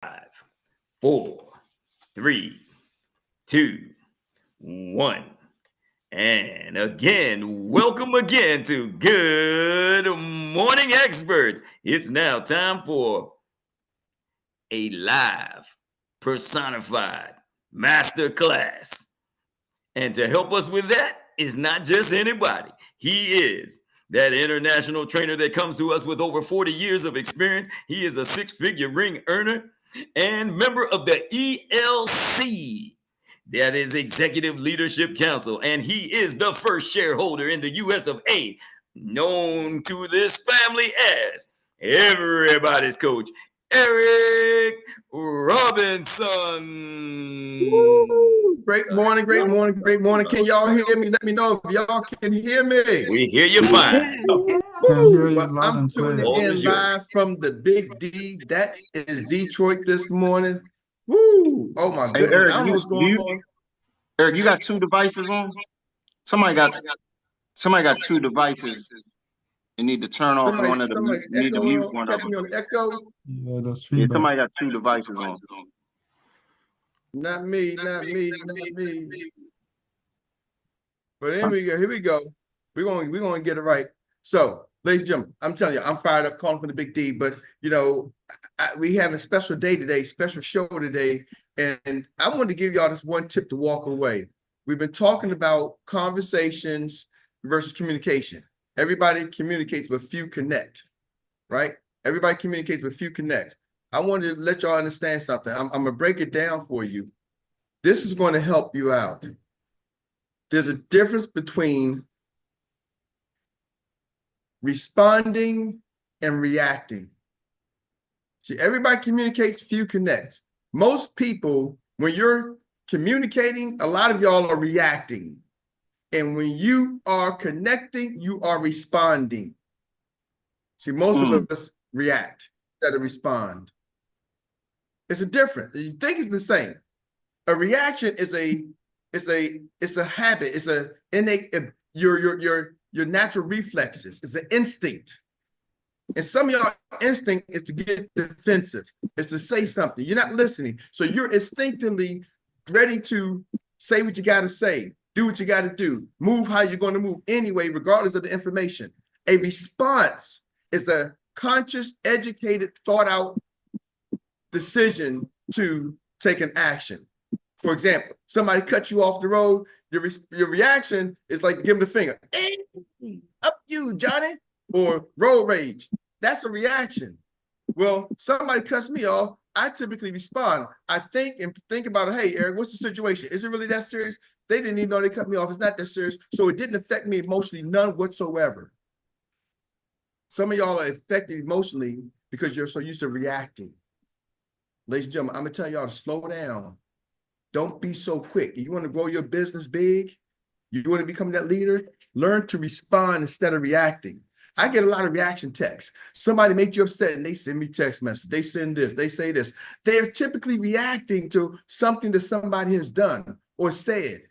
5, 4, 3, 2, 1. And again, welcome again to Good Morning Experts. It's now time for a live personified masterclass. And to help us with that is not just anybody. He is that international trainer that comes to us with over 40 years of experience. He is a six-figure ring earner and member of the ELC, that is Executive Leadership Council, and he is the first shareholder in the US of A, known to this family as everybody's coach, Erik Robinson. Woo! Great morning, great morning, great morning. Can y'all hear me? Let me know if y'all can hear me. We hear you fine. Well, I'm tuning in live from the Big D. That is Detroit this morning. Woo! Oh my goodness. Eric, I don't know what's going on. Eric, you got two devices on? Somebody got two devices. You need to turn off one of them. You need to mute one of them. On echo. Yeah, that's feedback. Yeah, somebody got two devices on. Not me. But here we go. We're going to get it right. So, ladies and gentlemen, I'm telling you, I'm fired up calling from the Big D, but we have a special day today, special show today, and I wanted to give y'all this one tip to walk away. We've been talking about conversations versus communication. Everybody communicates, but few connect, right? Everybody communicates, but few connect. I wanted to let y'all understand something. I'm going to break it down for you. This is going to help you out. There's a difference between responding and reacting. See, everybody communicates, few connect. Most people, when you're communicating, a lot of y'all are reacting. And when you are connecting, you are responding. See, most of us react instead of respond. It's a difference. You think it's the same. A reaction is a habit. It's a innate, your natural reflexes. It's an instinct. And some of y'all instinct is to get defensive. It's to say something. You're not listening. So you're instinctively ready to say what you got to say, do what you got to do, move how you're going to move anyway, regardless of the information. A response is a conscious, educated, thought out decision to take an action. For example, somebody cuts you off the road, your reaction is like give them the finger. Hey, up you, Johnny, or road rage. That's a reaction. Well, somebody cuts me off, I typically respond. I think about it. Hey, Eric, what's the situation? Is it really that serious? They didn't even know they cut me off. It's not that serious. So it didn't affect me emotionally, none whatsoever. Some of y'all are affected emotionally because you're so used to reacting. Ladies and gentlemen, I'm going to tell y'all to slow down. Don't be so quick. You want to grow your business big? You want to become that leader? Learn to respond instead of reacting. I get a lot of reaction texts. Somebody makes you upset and they send me text message. They send this, they say this. They're typically reacting to something that somebody has done or said.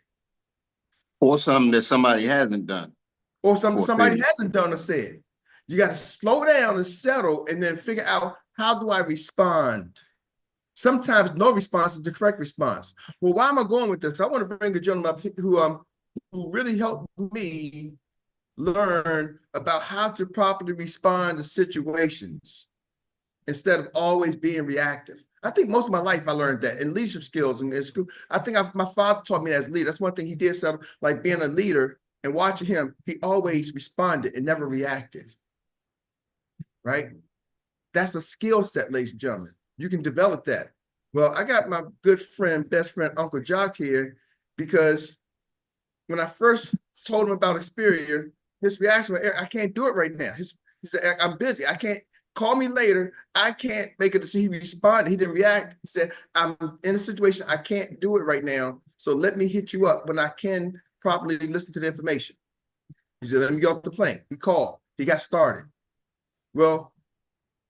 Or something that somebody hasn't done. Or something somebody hasn't done or said. You got to slow down and settle and then figure out, how do I respond? Sometimes no response is the correct response. Well, why am I going with this? I want to bring a gentleman up who really helped me learn about how to properly respond to situations instead of always being reactive. I think most of my life I learned that in leadership skills in school. I think my father taught me as a leader. That's one thing he did. So like being a leader and watching him, he always responded and never reacted. Right? That's a skill set, ladies and gentlemen. You can develop that. Well, I got my good friend, best friend, Uncle Jock here, because when I first told him about Experior, his reaction was, I can't do it right now. He said, I'm busy. I can't. Call me later. I can't make a decision. He responded. He didn't react. He said, I'm in a situation. I can't do it right now. So let me hit you up when I can properly listen to the information. He said, let me get off the plane. He called. He got started. Well,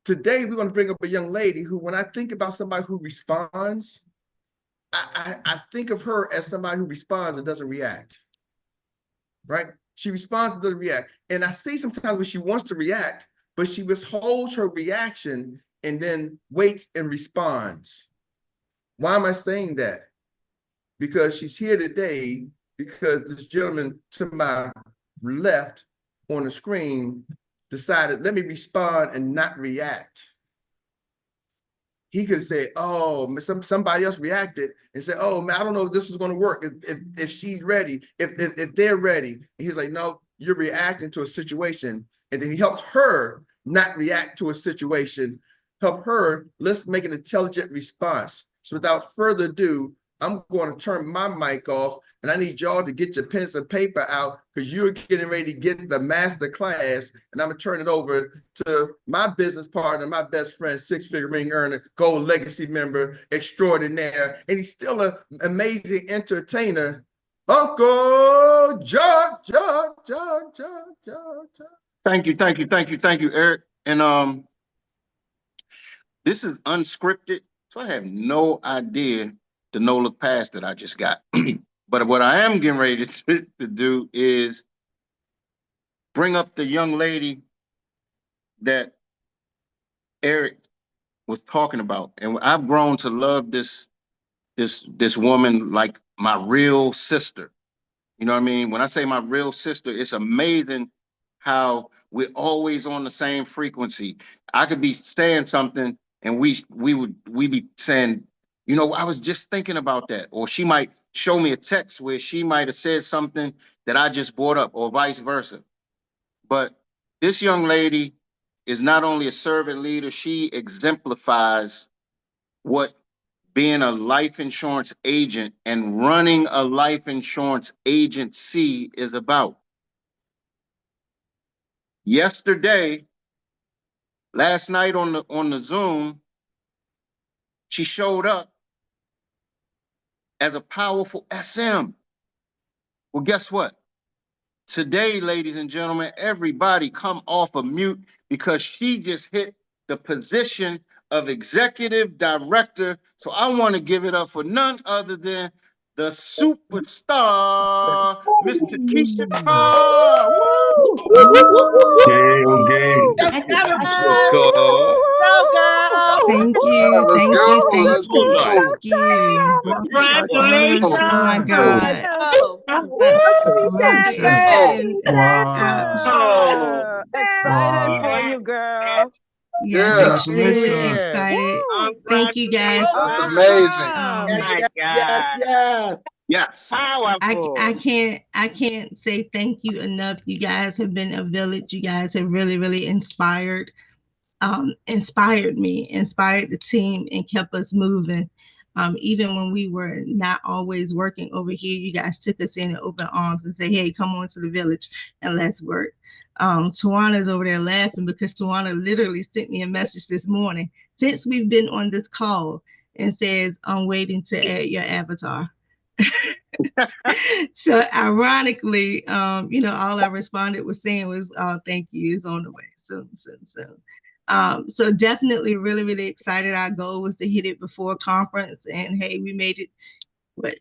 today we're going to bring up a young lady who, when I think about somebody who responds, I think of her as somebody who responds and doesn't react. Right? She responds and doesn't react. And I see sometimes when she wants to react, but she withholds her reaction and then waits and responds. Why am I saying that? Because she's here today because this gentleman to my left on the screen decided, let me respond and not react. He could say, oh, somebody else reacted and said, oh, man, I don't know if this is going to work. If she's ready, if they're ready. And he's like, no, you're reacting to a situation. And then he helped her not react to a situation, help her, let's make an intelligent response. So without further ado, I'm going to turn my mic off, and I need y'all to get your pens and paper out because you're getting ready to get the master class, and I'm going to turn it over to my business partner, my best friend, six-figure ring earner, gold legacy member extraordinaire, and he's still an amazing entertainer, Uncle Jug. Thank you, Eric. And this is unscripted, so I have no idea the no-look pass that I just got. But what I am getting ready to do is bring up the young lady that Eric was talking about. And I've grown to love this woman like my real sister. You know what I mean? When I say my real sister, it's amazing how we're always on the same frequency. I could be saying something and we be saying, you know, I was just thinking about that. Or she might show me a text where she might have said something that I just brought up, or vice versa. But this young lady is not only a servant leader, she exemplifies what being a life insurance agent and running a life insurance agency is about. Yesterday, last night on the Zoom, she showed up as a powerful SM. Well, guess what? Today, ladies and gentlemen, everybody come off of mute because she just hit the position of executive director. So I want to give it up for none other than the superstar, Miss Takisha Carr. Okay, okay. Let's Let's get go, this car. girl. Thank you, Let's thank you, go. thank Let's you, go. thank you. Congratulations. Oh my God. Go. Oh, And Wow. Excited for Wow. you, girl. yes, yes. extremely Congratulations. excited. Thank you guys. That's amazing. Um, Yes. I can't say thank you enough. You guys have been a village. You guys have really inspired me, inspired the team, and kept us moving. Even when we were not always working over here, you guys took us in open arms and say, hey, come on to the village and let's work. Tawana's over there laughing because Tawana literally sent me a message this morning since we've been on this call and says, I'm waiting to add your avatar. So ironically, all I responded was saying was, thank you, it's on the way, soon. So definitely really excited. Our goal was to hit it before conference, and hey, we made it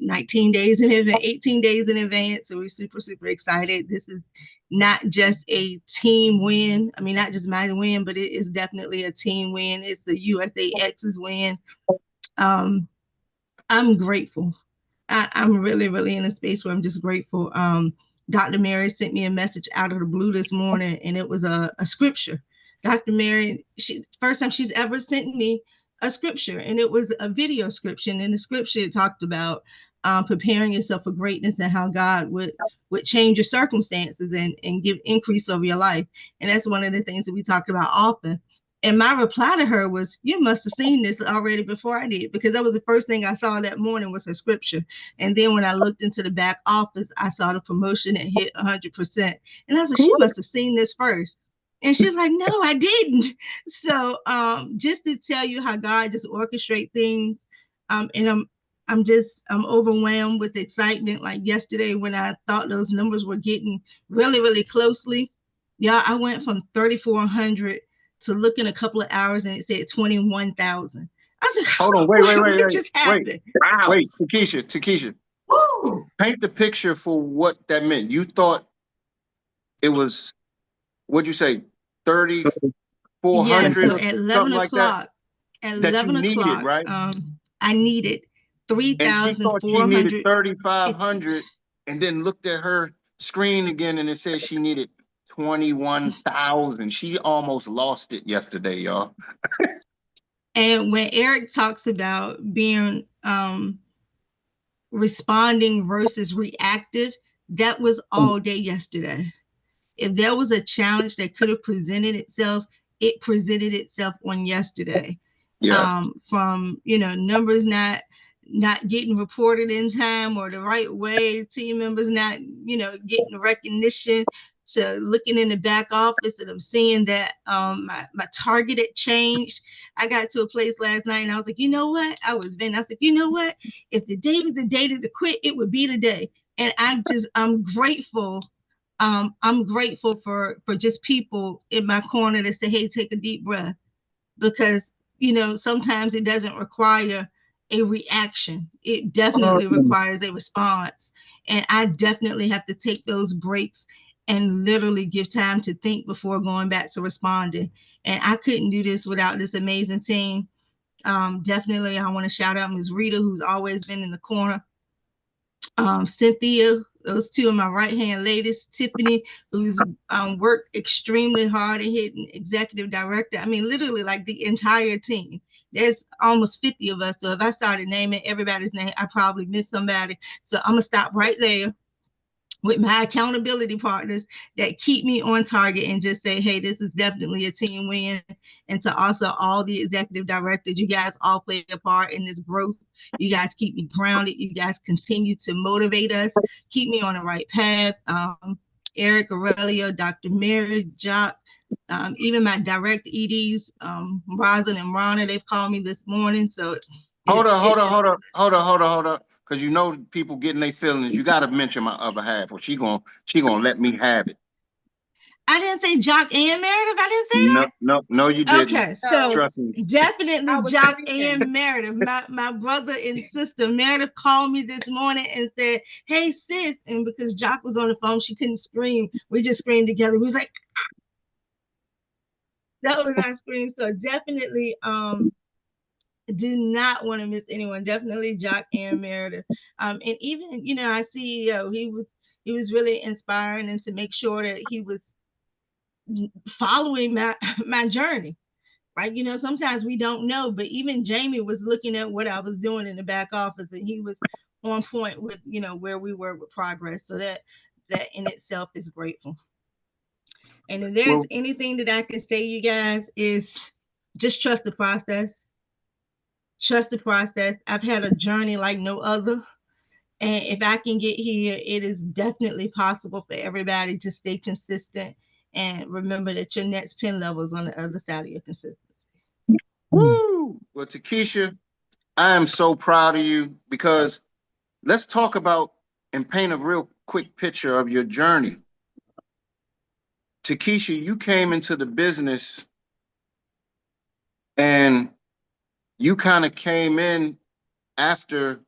19 days in advance, 18 days in advance. So we're super excited. This is not just a team win. I mean, not just my win, but it is definitely a team win. It's the USAX's win. I'm grateful. I'm really in a space where I'm just grateful. Dr. Meri sent me a message out of the blue this morning, and it was a scripture. Dr. Meri, first time she's ever sent me a scripture, and it was a video scripture. And in the scripture, it talked about preparing yourself for greatness and how God would change your circumstances and give increase over your life. And that's one of the things that we talk about often. And my reply to her was, you must have seen this already before I did, because that was the first thing I saw that morning was her scripture. And then when I looked into the back office, I saw the promotion that hit 100%. And I was like, she must have seen this first. And she's like, no, I didn't. So just to tell you how God just orchestrates things. And I'm overwhelmed with excitement. Like yesterday when I thought those numbers were getting really closely. Yeah, I went from 3,400 to look in a couple of hours and it said 21,000. I was like, hold on, wait. What just happened? Wait, Takisha. Woo! Paint the picture for what that meant. You thought it was, what'd you say, 3,400? Yeah, so at 11 o'clock, At that you 11 needed, o'clock, right? I needed And she thought she needed 3,450. 3,500 and then looked at her screen again and it said she needed 21,000. She almost lost it yesterday, y'all. And when Erik talks about being responding versus reactive, that was all day yesterday. If there was a challenge that could have presented itself, it presented itself on yesterday. Yeah. From numbers not getting reported in time or the right way, team members not getting the recognition, to looking in the back office and I'm seeing that my target had changed. I got to a place last night and I was like, you know what? I was like, you know what? If the day was the day to quit, it would be today. And I'm grateful. I'm grateful for just people in my corner that say, hey, take a deep breath, because sometimes it doesn't require a reaction. It definitely requires a response. And I definitely have to take those breaks and literally give time to think before going back to responding. And I couldn't do this without this amazing team. Definitely, I want to shout out Ms. Rita, who's always been in the corner. Cynthia, those two of my right hand ladies, Tiffany, who's worked extremely hard at hitting executive director. I mean, literally like the entire team. There's almost 50 of us. So if I started naming everybody's name, I probably missed somebody. So I'm gonna stop right there with my accountability partners that keep me on target and just say, hey, this is definitely a team win. And to also all the executive directors, you guys all play a part in this growth. You guys keep me grounded. You guys continue to motivate us, keep me on the right path. Erik, Aurelio, Dr. Meri, Jock, even my direct EDs, Rosin and Ronna, they've called me this morning. So Hold up. Because people getting their feelings. You got to mention my other half, or she gonna let me have it. I didn't say Jock and Meredith. I didn't say that. No, you didn't. Okay, so Trust me. definitely Jock and Meredith. My brother and sister Meredith called me this morning and said, "Hey sis," and because Jock was on the phone, she couldn't scream. We just screamed together. We was like, ah. That was our scream. So definitely, do not want to miss anyone. Definitely Jock and Meredith. And even our CEO, he was really inspiring, and to make sure that he was following my journey, right? Sometimes we don't know, but even Jamie was looking at what I was doing in the back office, and he was on point with where we were with progress. So that in itself is grateful. And if there's anything that I can say, you guys, is just trust the process. Trust the process. I've had a journey like no other. And if I can get here, it is definitely possible for everybody to stay consistent and remember that your next pin level is on the other side of your consistency. Woo! Well, Takisha, I am so proud of you, because let's talk about and paint a real quick picture of your journey. Takisha, you came into the business and you kind of came in after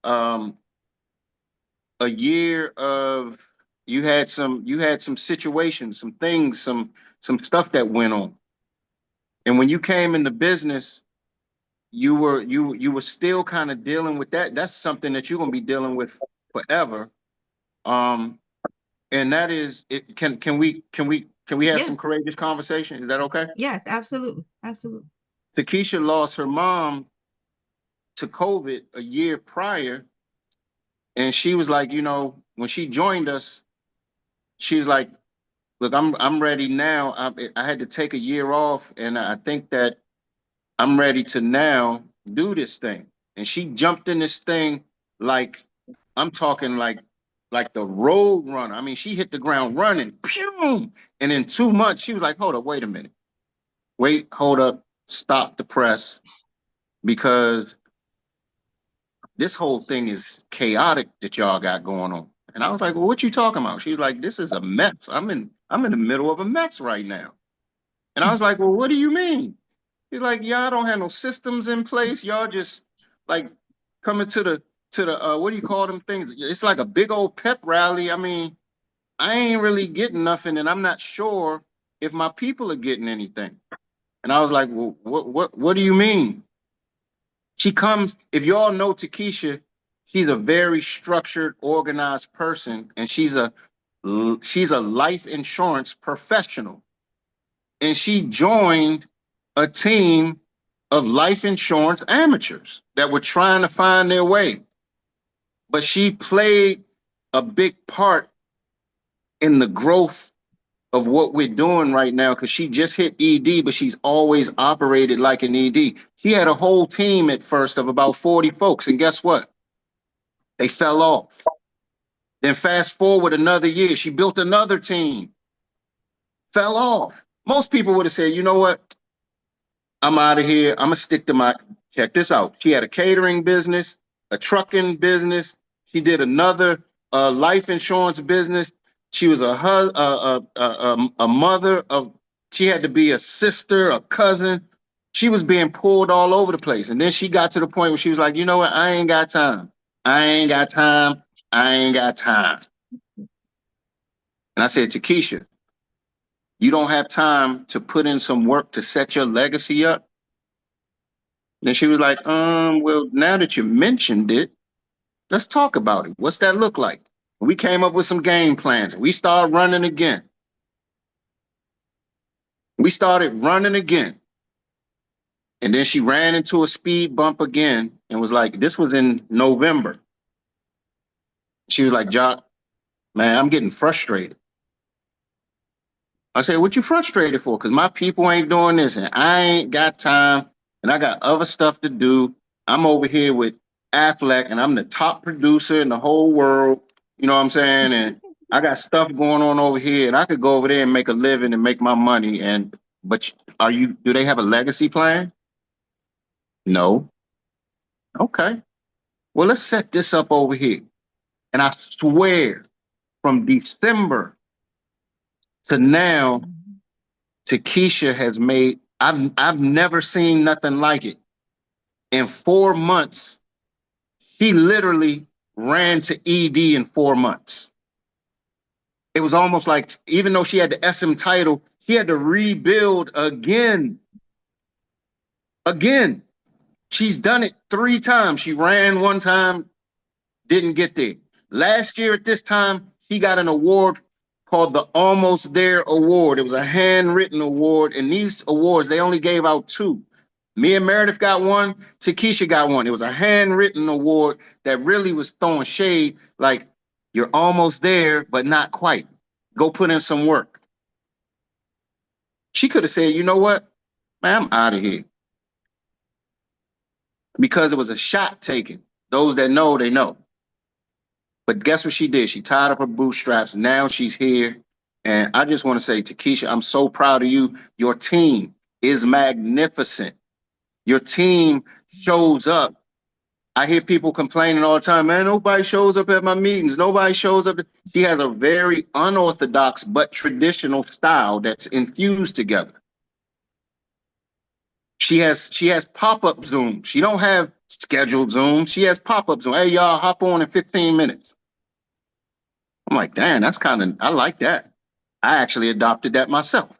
a year of you had some situations, some things, some stuff that went on. And when you came in the business, you were still kind of dealing with that. That's something that you're gonna be dealing with forever. And that is it. Can we have some courageous conversation? Is that okay? Yes, absolutely. Takisha lost her mom to COVID a year prior, and she was like, when she joined us, she was like, look, I'm ready now. I had to take a year off, and I think that I'm ready to now do this thing. And she jumped in this thing like, I'm talking like the road runner. I mean, she hit the ground running. Pew! And in 2 months, she was like, hold up, wait a minute. Hold up, stop the press, because this whole thing is chaotic that y'all got going on. And I was like, well, what you talking about? She was like, this is a mess. I'm in the middle of a mess right now. And I was like, well, what do you mean? He's like, y'all don't have no systems in place. Y'all just like coming to the what do you call them things? It's like a big old pep rally. I mean, I ain't really getting nothing, and I'm not sure if my people are getting anything. And I was like, well, what do you mean? She comes, if you all know Takisha, she's a very structured, organized person, and she's a life insurance professional. And she joined a team of life insurance amateurs that were trying to find their way. But she played a big part in the growth of what we're doing right now, because she just hit ED, but she's always operated like an ED. She had a whole team at first of about 40 folks, and guess what? They fell off. Then fast forward another year, she built another team, fell off. Most people would have said, you know what? I'm out of here. I'm gonna stick to my, check this out. She had a catering business, a trucking business. She did another life insurance business. She was a mother of, she had to be a sister, a cousin. She was being pulled all over the place. And then she got to the point where she was like, you know what? I ain't got time. I ain't got time. I ain't got time. And I said, Takisha, you don't have time to put in some work to set your legacy up? And she was like, well, now that you mentioned it, let's talk about it. What's that look like? We came up with some game plans. We started running again. We started running again. And then she ran into a speed bump again and was like, this was in November. She was like, Jock, man, I'm getting frustrated. I said, what you frustrated for? Because my people ain't doing this and I ain't got time and I got other stuff to do. I'm over here with Affleck and I'm the top producer in the whole world. You know what I'm saying? And I got stuff going on over here and I could go over there and make a living and make my money. And, but do they have a legacy plan? No. Okay. Well, let's set this up over here. And I swear from December to now, Takisha has made, I've never seen nothing like it. In 4 months, she literally ran to ED in 4 months. It was almost like, even though she had the SM title, she had to rebuild again. Again. She's done it 3 times. She ran one time, didn't get there. Last year at this time, she got an award called the Almost There Award. It was a handwritten award, and these awards, they only gave out 2. Me and Meredith got one, Takisha got one. It was a handwritten award that really was throwing shade, like, you're almost there, but not quite. Go put in some work. She could have said, you know what? Man, I'm out of here. Because it was a shot taken. Those that know, they know. But guess what she did? She tied up her bootstraps. Now she's here. And I just want to say, Takisha, I'm so proud of you. Your team is magnificent. Your team shows up. I hear people complaining all the time, man, nobody shows up at my meetings. Nobody shows up. She has a very unorthodox but traditional style that's infused together. She has pop-up Zoom. She don't have scheduled Zoom. She has pop-up Zoom. Hey, y'all, hop on in 15 minutes. I'm like, damn, I like that. I actually adopted that myself.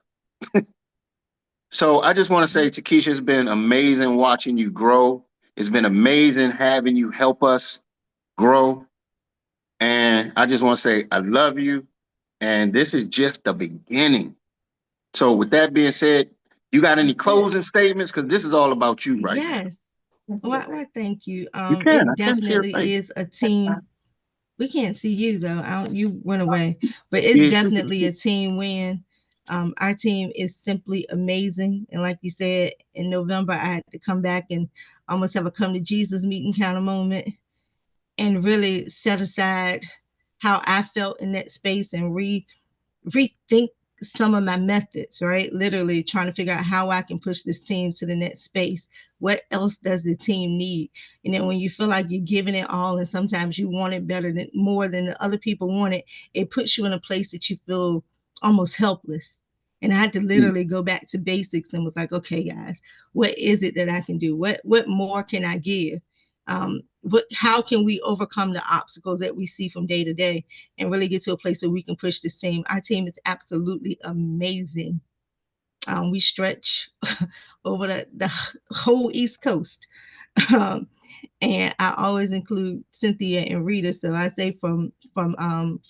So I just want to say, Takisha, it's been amazing watching you grow. It's been amazing having you help us grow. And I just want to say, I love you. And this is just the beginning. So with that being said, you got any closing statements? Because this is all about you right now. Yes. Well, thank you. You can. It definitely is a team. We can't see you though. You went away, but it's definitely a team win. Our team is simply amazing. And like you said, in November, I had to come back and almost have a come to Jesus meeting kind of moment and really set aside how I felt in that space and rethink some of my methods, right? Literally trying to figure out how I can push this team to the next space. What else does the team need? And then when you feel like you're giving it all and sometimes you want it more than the other people want it, it puts you in a place that you feel almost helpless. And I had to literally go back to basics and was like, okay, guys, what is it that I can do? What more can I give? How can we overcome the obstacles that we see from day to day and really get to a place where we can push this team? Our team is absolutely amazing. We stretch over the whole East Coast. Um, and I always include Cynthia and Rita. So I say from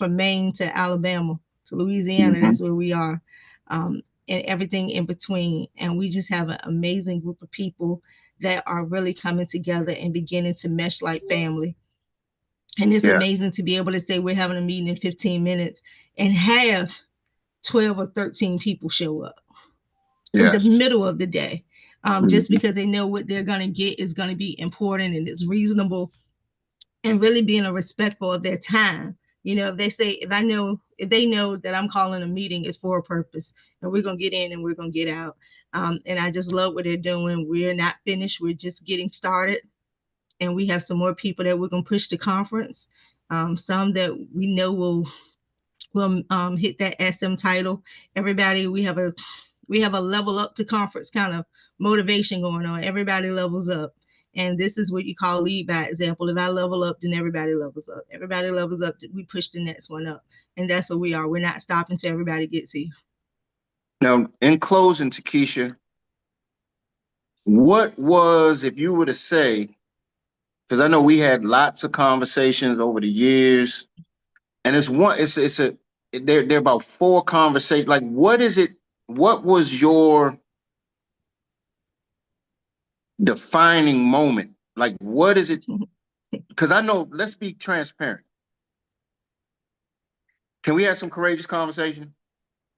Maine to Alabama to Louisiana, Mhm. that's where we are, and everything in between. And we just have an amazing group of people that are really coming together and beginning to mesh like family. And it's Yeah. amazing to be able to say we're having a meeting in 15 minutes and have 12 or 13 people show up in the Yes. middle of the day, just Mhm. because they know what they're going to get is going to be important and it's reasonable, and really being a respectful of their time. You know, if they say, if they know that I'm calling a meeting is for a purpose and we're going to get in and we're going to get out. And I just love what they're doing. We're not finished. We're just getting started. And we have some more people that we're going to push to conference. Some that we know will hit that SM title. Everybody, we have a level up to conference kind of motivation going on. Everybody levels up. And this is what you call lead by example. If I level up, then everybody levels up. Everybody levels up, we push the next one up. And that's what we are. We're not stopping till everybody gets here. Now, in closing, Takisha, what was, if you were to say, because I know we had lots of conversations over the years, and they're about four conversations. Like, what is it? What was your defining moment? Like, what is it? Because I know, let's be transparent. Can we have some courageous conversation?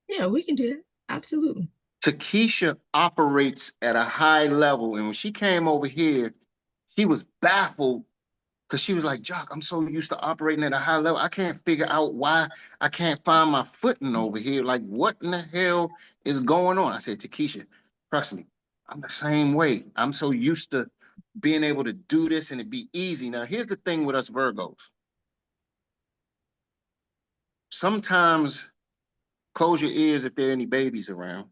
Yeah, we can do that. Absolutely. Takisha operates at a high level, and when she came over here, she was baffled because she was like, Jock, I'm so used to operating at a high level. I can't figure out why I can't find my footing over here. Like, what in the hell is going on? I said, Takisha, trust me, I'm the same way. I'm so used to being able to do this and it be easy. Now, here's the thing with us Virgos. Sometimes, close your ears if there are any babies around.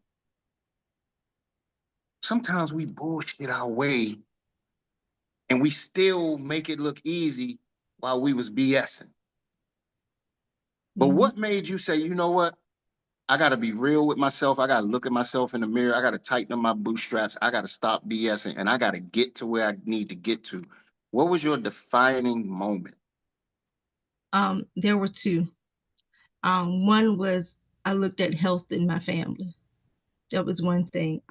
Sometimes we bullshit our way and we still make it look easy while we was BSing. But Mm-hmm. what made you say, you know what? I got to be real with myself. I got to look at myself in the mirror. I got to tighten up my bootstraps. I got to stop BSing and I got to get to where I need to get to. What was your defining moment? There were two. One was I looked at health in my family. That was one thing.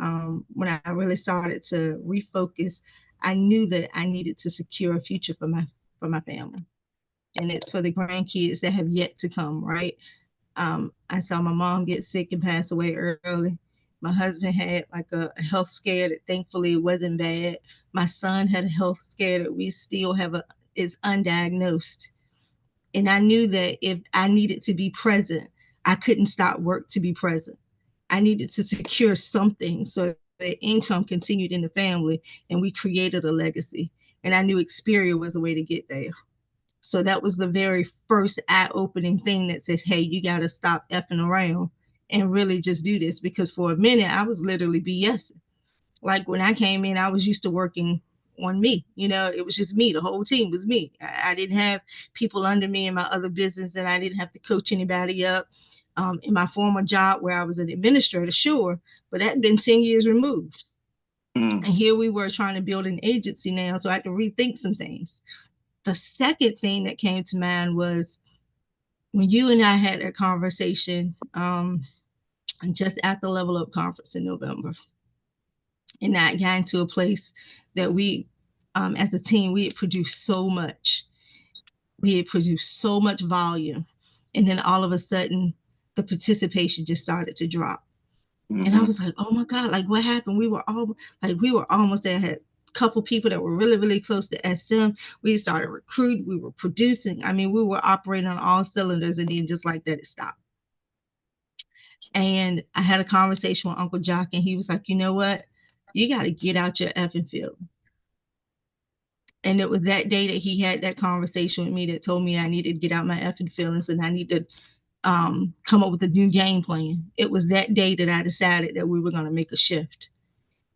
When I really started to refocus, I knew that I needed to secure a future for my family, and it's for the grandkids that have yet to come. Right. I saw my mom get sick and pass away early. My husband had like a health scare that thankfully it wasn't bad. My son had a health scare that we still have is undiagnosed. And I knew that if I needed to be present, I couldn't stop work to be present. I needed to secure something so that income continued in the family and we created a legacy. And I knew Xperia was a way to get there. So that was the very first eye-opening thing that said, hey, you got to stop effing around and really just do this. Because for a minute, I was literally BSing. Like when I came in, I was used to working on me. You know, it was just me. The whole team was me. I didn't have people under me in my other business, and I didn't have to coach anybody up. In my former job where I was an administrator, sure, but that had been 10 years removed. And here we were trying to build an agency now, so I had to rethink some things. The second thing that came to mind was when you and I had a conversation just at the Level Up conference in November, and that got into a place that we, as a team, we had produced so much. We had produced so much volume, and then all of a sudden, the participation just started to drop. Mm-hmm. And I was like, oh my God, like what happened? We were almost there. I had a couple people that were really, really close to SM. We started recruiting, we were producing. I mean, we were operating on all cylinders, and then just like that, it stopped. And I had a conversation with Uncle Jock, and he was like, you know what? You got to get out your effing field. And it was that day that he had that conversation with me that told me I needed to get out my effing feelings and I need to come up with a new game plan. It was that day that I decided that we were going to make a shift.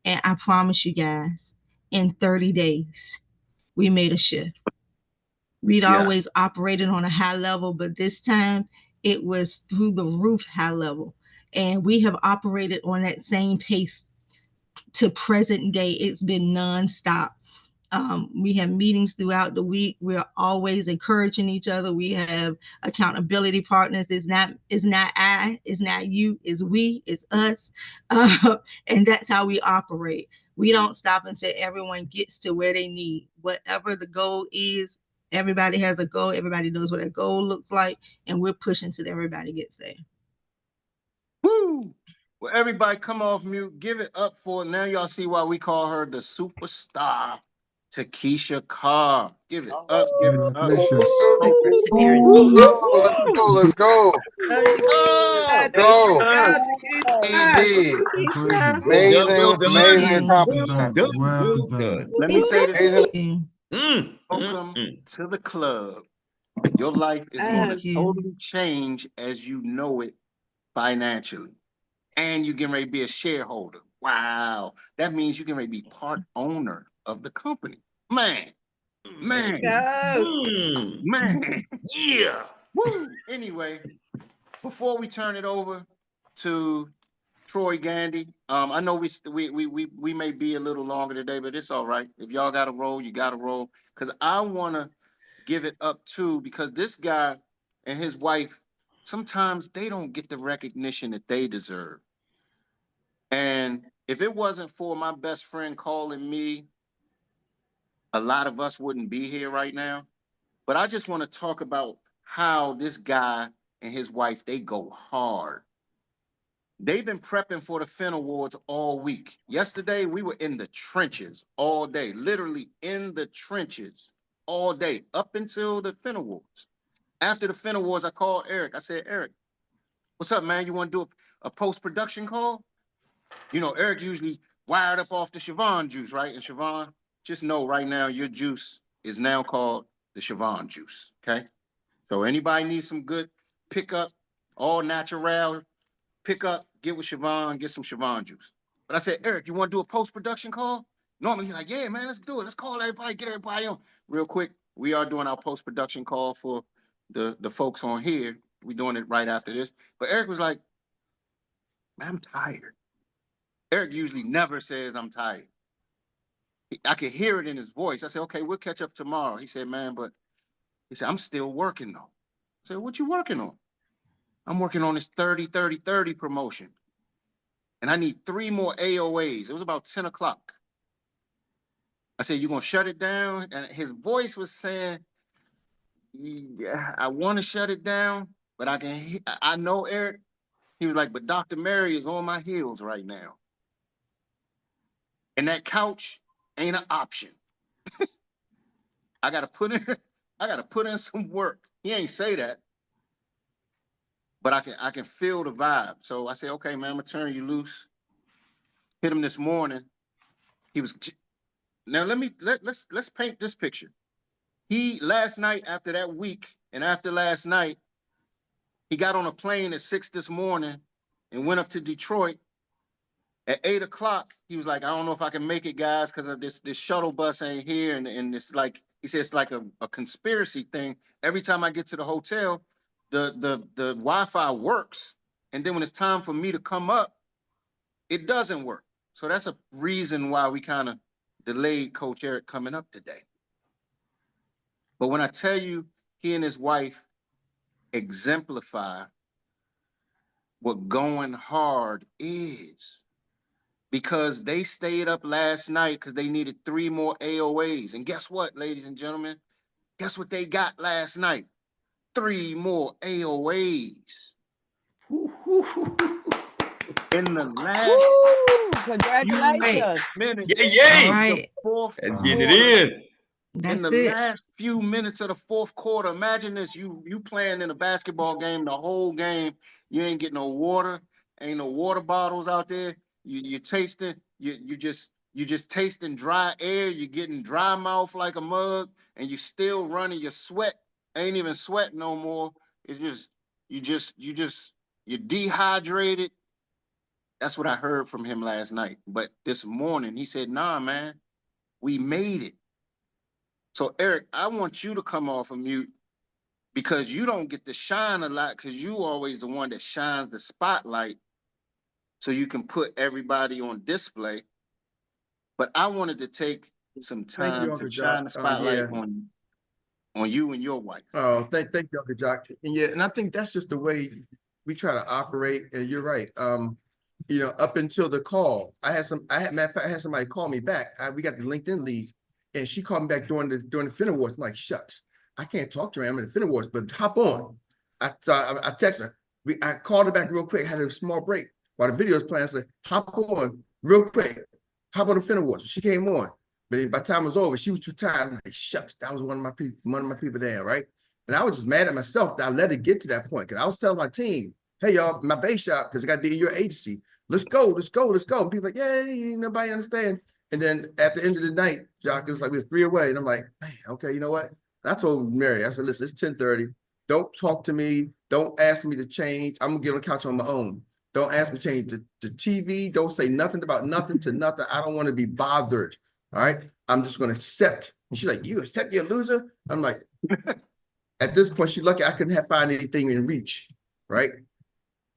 And I promise you guys, in 30 days, we made a shift. We'd always operated on a high level, but this time it was through the roof high level. And we have operated on that same pace to present day. It's been nonstop. We have meetings throughout the week. We're always encouraging each other. We have accountability partners. It's not I, it's not you, it's we, it's us. And that's how we operate. We don't stop until everyone gets to where they need. Whatever the goal is, everybody has a goal. Everybody knows what a goal looks like, and we're pushing till everybody gets there. Woo! Well, everybody come off mute. Give it up for, now y'all see why we call her the superstar, Takisha Carr. Give it up, give it up. Congratulations. Let's go, let's go. Oh, Go. Takisha. Easy. well done, well Amazing, done, amazing well accomplishment. done, Well well done. done. Let me say this. Thank Welcome to the club. Your life is going to you. totally change as you know it financially. And you're getting ready to be a shareholder. Wow. That means you're getting ready to be part owner of the company. Man. Man. Yeah. Woo. Anyway, before we turn it over to Troy Gandy, I know we may be a little longer today, but it's all right. If y'all got to roll, you got to roll. Because I want to give it up too, because this guy and his wife, sometimes they don't get the recognition that they deserve. And if it wasn't for my best friend calling me, a lot of us wouldn't be here right now. But I just want to talk about how this guy and his wife, they go hard. They've been prepping for the Fin Awards all week. Yesterday, we were in the trenches all day, literally in the trenches all day, up until the Fin Awards. After the Fin Awards, I called Eric. I said, Eric, what's up, man? You want to do a post-production call? You know, Eric usually wired up off the Siobhan juice, right? And Siobhan, just know right now your juice is now called the Siobhan juice, okay? So anybody needs some good pickup, all natural, pick up, get with Siobhan, get some Siobhan juice. But I said, Eric, you want to do a post-production call? Normally he's like, yeah, man, let's do it. Let's call everybody, get everybody on. Real quick, we are doing our post-production call for the folks on here. We're doing it right after this. But Eric was like, man, I'm tired. Eric usually never says I'm tired. I could hear it in his voice. I said, okay, we'll catch up tomorrow. He said, man, but he said, I'm still working though. I said, what you working on? I'm working on this 30-30-30 promotion. And I need 3 more AOAs. It was about 10 o'clock. I said, you gonna shut it down? And his voice was saying, yeah, I want to shut it down, but I know Eric. He was like, but Dr. Meri is on my heels right now. And that couch ain't an option. I gotta put in some work. He ain't say that, but I can feel the vibe. So I said, okay, man, I'm gonna turn you loose. Hit him this morning. He was now let's paint this picture. He last night, after that week, and after last night, he got on a plane at 6 this morning and went up to Detroit. At 8 o'clock, he was like, I don't know if I can make it, guys, because of this shuttle bus ain't here. And it's like, he said, it's like a conspiracy thing. Every time I get to the hotel, the Wi-Fi works. And then when it's time for me to come up, it doesn't work. So that's a reason why we kind of delayed Coach Eric coming up today. But when I tell you, he and his wife exemplify what going hard is. Because they stayed up last night because they needed 3 more AOAs. And guess what, ladies and gentlemen? Guess what they got last night? 3 more AOAs. In the last Congratulations. minutes, Yay! Right. Let's get it in. That's in the last few minutes of the 4th quarter, imagine this, you playing in a basketball game, the whole game, you ain't getting no water, ain't no water bottles out there. You're tasting, you just tasting dry air. You're getting dry mouth like a mug, and you still running. Your sweat ain't even sweat no more. It's just you're dehydrated. That's what I heard from him last night. But this morning he said, "Nah, man, we made it." So Eric, I want you to come off of mute because you don't get to shine a lot because you always the one that shines the spotlight so you can put everybody on display. But I wanted to take some time to shine the spotlight on you and your wife. Oh, thank you, Uncle Jock. And yeah, and I think that's just the way we try to operate. And you're right. You know, up until the call, I had somebody call me back. We got the LinkedIn leads, and she called me back during the Fin Awards. I'm like, shucks, I can't talk to her. I'm in the Fin Awards, but hop on. I texted her. I called her back real quick. Had a small break while the video was playing. I said, hop on real quick. Hop on the Fin Awards. She came on. But by the time it was over, she was too tired. I'm like, shucks, that was one of my people there, right? And I was just mad at myself that I let it get to that point. Because I was telling my team, hey, y'all, my base shop, because I got to be in your agency. Let's go. And people like, yay, nobody understand. And then at the end of the night, Jock, it was like we were 3 away. And I'm like, man, okay, you know what? And I told Meri, I said, listen, it's 10:30. Don't talk to me. Don't ask me to change. I'm going to get on the couch on my own. Don't ask me to change the TV. Don't say nothing about nothing to nothing. I don't want to be bothered. All right. I'm just going to accept. And she's like, you accept you're a loser? I'm like, at this point, she's lucky I couldn't find anything in reach. Right.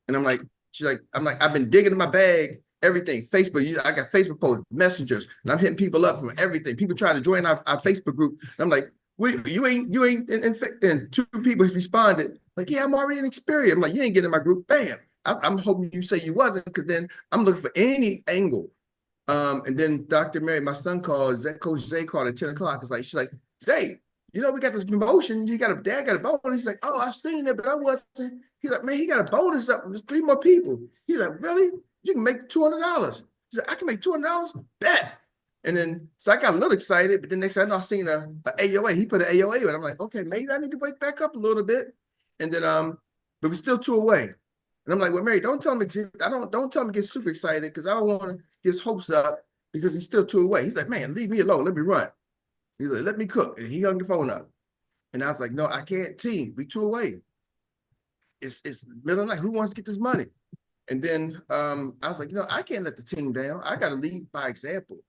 And I'm like, I've been digging in my bag, everything. Facebook, I got Facebook posts, messengers, and I'm hitting people up from everything. People trying to join our Facebook group. And I'm like, you ain't, and 2 people responded, like, yeah, I'm already in Experian. I'm like, you ain't getting in my group. Bam. I'm hoping you say you wasn't, because then I'm looking for any angle. And then Dr. Meri, my son called, Coach Zay called at 10 o'clock. She's like, Zay, you know, we got this promotion. Dad got a bonus. He's like, oh, I've seen it, but I wasn't. He's like, man, he got a bonus up. There's 3 more people. He's like, really? You can make $200. He's like, I can make $200? Bet. And then, so I got a little excited, but then next thing I know, I seen a AOA. He put an AOA in. I'm like, okay, maybe I need to wake back up a little bit. And then, but we're still 2 away. And I'm like, well, Meri, don't tell me to get super excited, because I don't want to get his hopes up, because he's still 2 away. He's like, man, leave me alone. Let me run. He's like, let me cook. And he hung the phone up. And I was like, no, I can't, team. We 2 away. It's middle of the night. Who wants to get this money? And then I was like, I can't let the team down. I got to lead by example.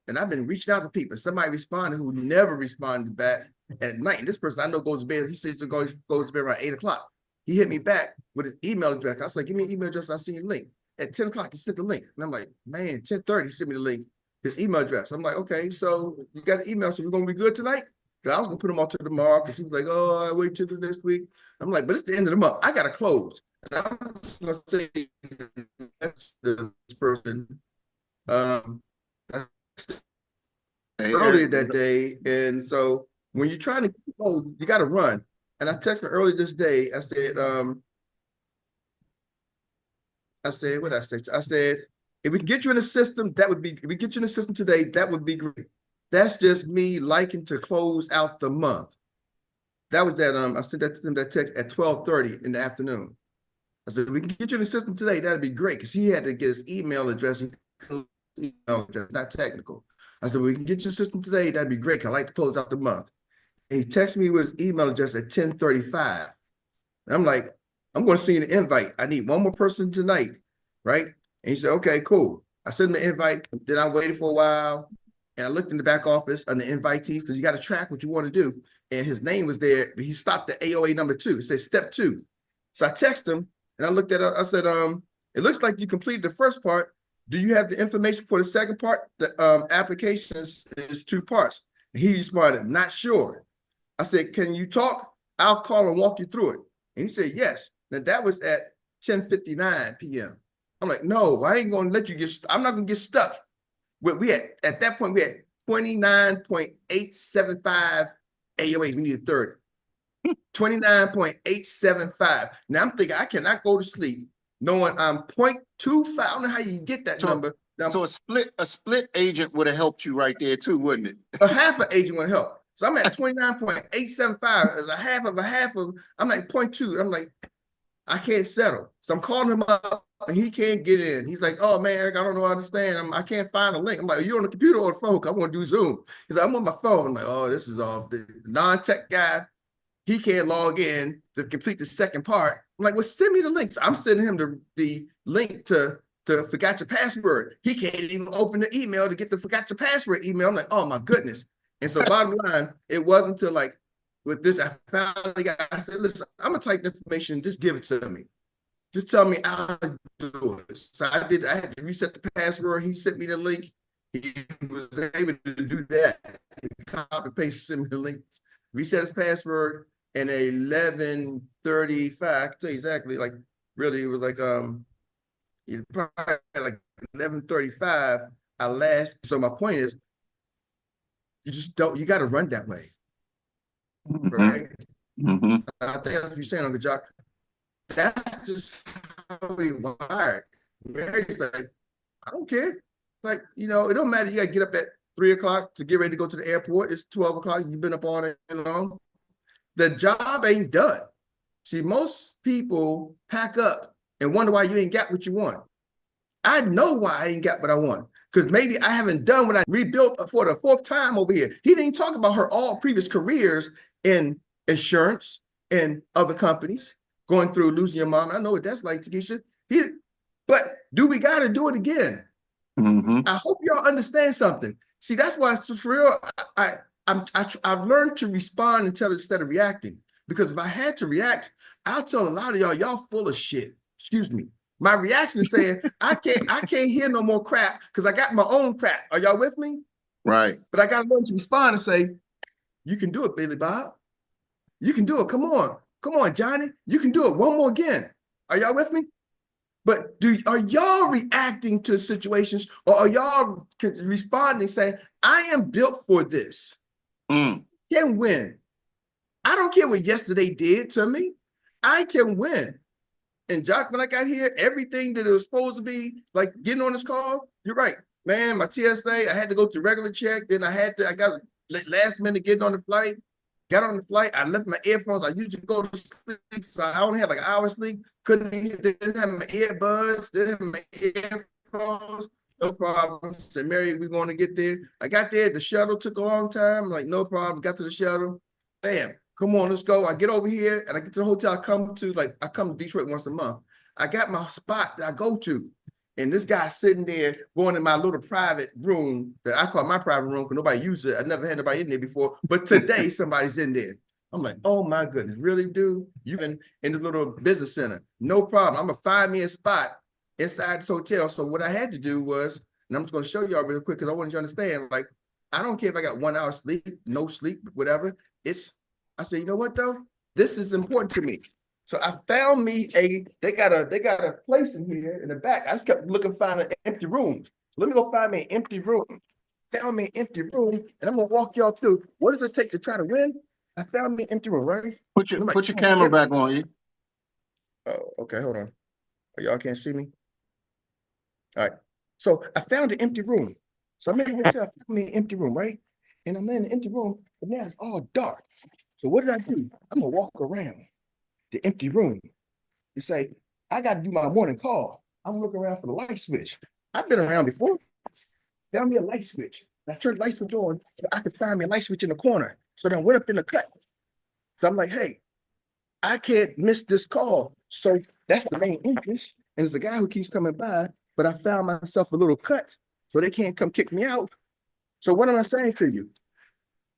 And I've been reaching out to people. Somebody responded who never responded back at night. And this person I know goes to bed. He says it goes to bed around 8 o'clock. He hit me back with his email address. I was like, give me an email address. I seen your link. At 10 o'clock, he sent the link. And I'm like, man, 10:30, he sent me the link, his email address. I'm like, okay, so you got an email, so we're going to be good tonight? Because I was going to put them all to tomorrow, because he was like, oh, I wait till the next week. I'm like, but it's the end of the month. I got to close. And I'm just going to say, that's this person. Earlier that day. And so when you're trying to close, you got to run. And I texted her earlier this day. I said, what I said? I said, if we can get you in the system, that would be, if we get you in the system today, that would be great. That's just me liking to close out the month. That was that, I sent that to them, that text at 12:30 in the afternoon. I said, if we can get you in the system today, that'd be great, because he had to get his email address, not technical. I said, we can get your system today, that'd be great, 'cause I like to close out the month. And he texted me with his email address at 10:35. And I'm like, I'm going to send you an invite. I need one more person tonight, right? And he said, okay, cool. I sent him the invite. Then I waited for a while, and I looked in the back office on the invitees, because you got to track what you want to do. And his name was there, but he stopped at AOA number 2. It says step 2. So I texted him, and I looked at it. I said, it looks like you completed the first part. Do you have the information for the second part? The application is 2 parts. And he responded, not sure. I said, can you talk? I'll call and walk you through it. And he said, yes. Now that was at 10:59 p.m. I'm like, no, I ain't going to let you I'm not going to get stuck. At that point, we had 29.875 AOAs. We needed 30. 29.875. Now I'm thinking I cannot go to sleep knowing I'm 0.25. I don't know how you get that number. Now, so a split agent would have helped you right there too, wouldn't it? A half an agent would help. So I'm at 29.875 as a half of, I'm like 0.2. I'm like, I can't settle. So I'm calling him up and he can't get in. He's like, oh man, Eric, I don't know how to understand. I can't find a link. I'm like, are you on the computer or the phone? I want to do Zoom. He's like, I'm on my phone. I'm like, oh, this is off. The non-tech guy, he can't log in to complete the second part. I'm like, well, send me the links. I'm sending him the link to forgot your password. He can't even open the email to get the forgot your password email. I'm like, oh my goodness. And so bottom line, it wasn't until like with this, I finally got, I said, listen, I'm gonna type the information, just give it to me. Just tell me how to do it. So I had to reset the password. He sent me the link. He was able to do that. He copy and paste, sent me the link, reset his password, and 11:35. I can tell you exactly, like really, it was like probably like 11:35. So my point is, you got to run that way, right? Mm-hmm. I think that's what you're saying, Uncle Jock. That's just how we wired. Mary's like, I don't care. Like, it don't matter. You got to get up at 3 o'clock to get ready to go to the airport. It's 12 o'clock. You've been up all night long. The job ain't done. See, most people pack up and wonder why you ain't got what you want. I know why I ain't got what I want. Because maybe I haven't done what I rebuilt for the fourth time over here. He didn't talk about her all previous careers in insurance and other companies, going through losing your mom. I know what that's like, Takisha. But do we got to do it again? Mm-hmm. I hope y'all understand something. See, that's why it's for real. I've learned to respond instead of reacting. Because if I had to react, I'll tell a lot of y'all full of shit. Excuse me. My reaction is saying, I can't hear no more crap because I got my own crap. Are y'all with me? Right. But I got to learn to respond and say, you can do it, Billy Bob. You can do it. Come on, Johnny. You can do it. One more again. Are y'all with me? But are y'all reacting to situations, or are y'all responding saying, I am built for this? Can win. I don't care what yesterday did to me. I can win. And Jock, when I got here, everything that it was supposed to be, like getting on this call, you're right. Man, my TSA, I had to go through regular check. Then I got last minute getting on the flight. Got on the flight. I left my earphones. I usually go to sleep, so I only had like an hour sleep. Didn't have my earbuds. Didn't have my earphones. No problem. Said, Meri, we're going to get there. I got there. The shuttle took a long time. I'm like, no problem. Got to the shuttle. Bam. Come on, let's go. I get over here and I get to the hotel. I come to Detroit once a month. I got my spot that I go to. And this guy's sitting there going in my little private room that I call my private room because nobody used it. I never had nobody in there before. But today somebody's in there. I'm like, oh my goodness, really, dude? You in the little business center. No problem. I'm going to find me a spot inside this hotel. So what I had to do was, and I'm just going to show y'all real quick because I want you to understand, like, I don't care if I got 1 hour sleep, no sleep, whatever. I said, you know what though? This is important to me. So I found me they got a place in here in the back. I just kept looking, finding empty rooms. So let me go find me an empty room. Found me an empty room, and I'm gonna walk y'all through. What does it take to try to win? I found me an empty room, right? Put your camera back on you. Oh, okay, hold on. Oh, y'all can't see me? All right. So I found an empty room. So I'm in the hotel, I found me an empty room, right? And I'm in the empty room, but now it's all dark. So what did I do? I'm gonna walk around the empty room. You say, I got to do my morning call. I'm looking around for the light switch. I've been around before. Found me a light switch. I turned the light switch on so I could find me a light switch in the corner. So then I went up in the cut. So I'm like, hey, I can't miss this call. So that's the main entrance. And there's a guy who keeps coming by, but I found myself a little cut so they can't come kick me out. So what am I saying to you?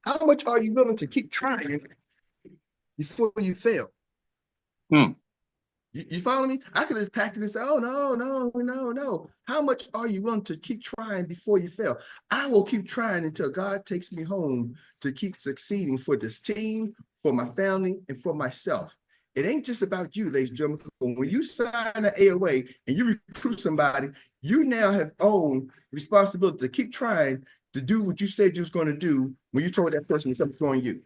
How much are you willing to keep trying before you fail? You follow me? I could have just packed it and say, oh, no. How much are you willing to keep trying before you fail? I will keep trying until God takes me home to keep succeeding for this team, for my family, and for myself. It ain't just about you, ladies and gentlemen. When you sign an AOA and you recruit somebody, you now have owned responsibility to keep trying to do what you said you was going to do when you told that person something's on you.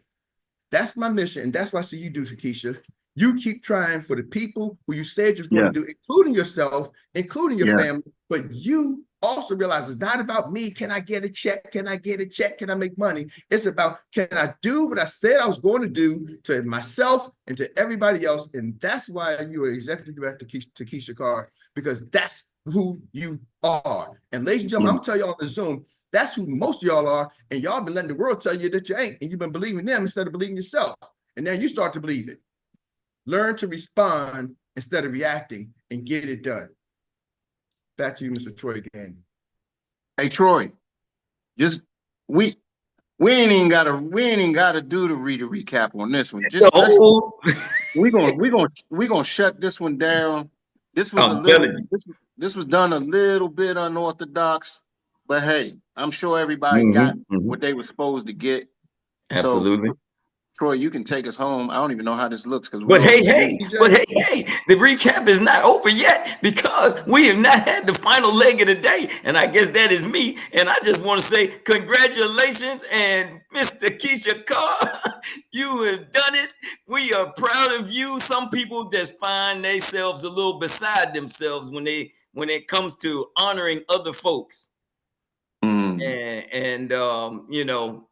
That's my mission, and that's what I see you do, Takisha. You keep trying for the people who you said you're going to do, including yourself, including your family, but you also realize it's not about me. Can I get a check? Can I get a check? Can I make money? It's about, can I do what I said I was going to do to myself and to everybody else? And that's why you are executive director, Takisha Carr, because that's who you are. And ladies and gentlemen, I'm going to tell you on the Zoom, that's who most of y'all are. And y'all been letting the world tell you that you ain't. And you've been believing them instead of believing yourself. And now you start to believe it. Learn to respond instead of reacting and get it done. Back to you, Mr. Troy again. Hey Troy, just we ain't even gotta do the read a recap on this one. Just we're gonna shut this one down This was I'm telling you. this was done a little bit unorthodox, but hey, I'm sure everybody got Mm-hmm, mm-hmm. what they were supposed to get. Absolutely. So, Troy, you can take us home. I don't even know how this looks because But hey, the recap is not over yet because we have not had the final leg of the day. And I guess that is me. And I just want to say congratulations. And Miss Takisha Carr, you have done it. We are proud of you. Some people just find themselves a little beside themselves when it comes to honoring other folks. And you know,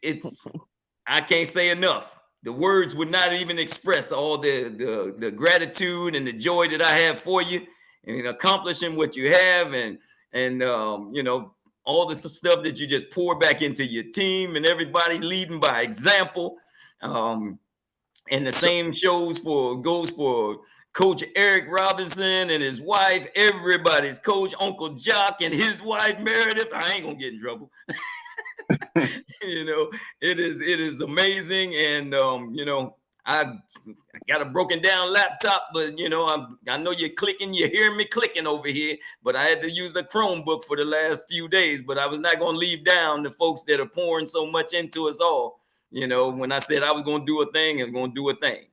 it's I can't say enough. The words would not even express all the gratitude and the joy that I have for you and accomplishing what you have and you know, all the stuff that you just pour back into your team and everybody leading by example. And the same goes for Coach Erik Robinson and his wife, everybody's coach, Uncle Jock and his wife Meredith. I ain't gonna get in trouble. You know, it is amazing. And you know, I got a broken down laptop, but you know, I know you're hearing me clicking over here, but I had to use the Chromebook for the last few days. But I was not gonna leave down the folks that are pouring so much into us all. You know, when I said I was gonna do a thing, I'm gonna do a thing.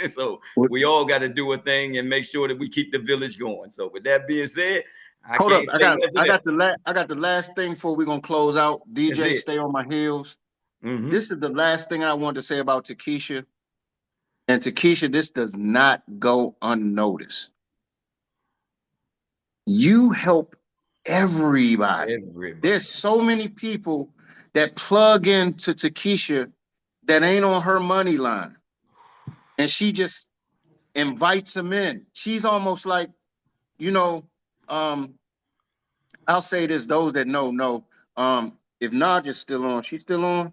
So we all got to do a thing and make sure that we keep the village going. So with that being said, hold up, I got the last thing before we're gonna close out. DJ, stay on my heels. This is the last thing I want to say about Takisha. And Takisha, this does not go unnoticed. You help everybody. There's so many people that plug into Takisha that ain't on her money line. And she just invites them in. She's almost like, you know, I'll say this, those that know, if Naja's still on, she's still on.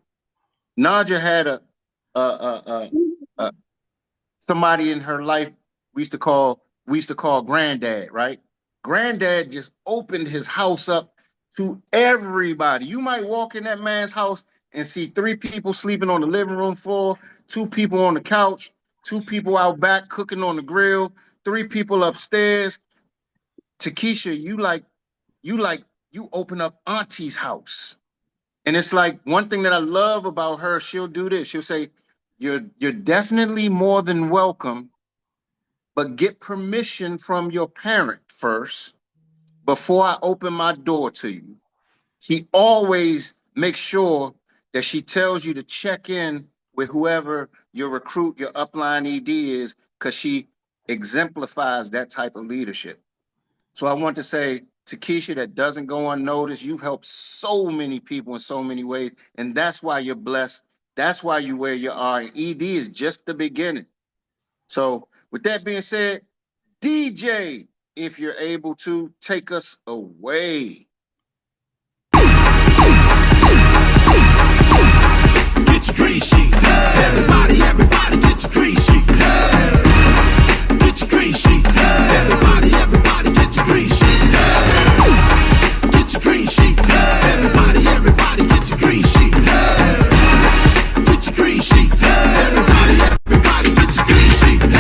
Naja had somebody in her life we used to call granddad, right? Granddad just opened his house up to everybody. You might walk in that man's house and see 3 people sleeping on the living room floor, 2 people on the couch, 2 people out back cooking on the grill, 3 people upstairs. Takisha, you open up Auntie's house. And it's like one thing that I love about her, she'll do this. She'll say, you're definitely more than welcome, but get permission from your parent first before I open my door to you. She always makes sure that she tells you to check in with whoever your recruit, your upline ED is, because she exemplifies that type of leadership. So I want to say, Takisha, that doesn't go unnoticed. You've helped so many people in so many ways, and that's why you're blessed. That's why you're where you are. And ED is just the beginning. So with that being said, DJ, if you're able to take us away. Get your green sheets. Everybody get your green sheets. Get your green sheets. Everybody get your green sheets. Get your green sheets. Everybody get your green sheets. Get your green sheets. Everybody get your green sheets.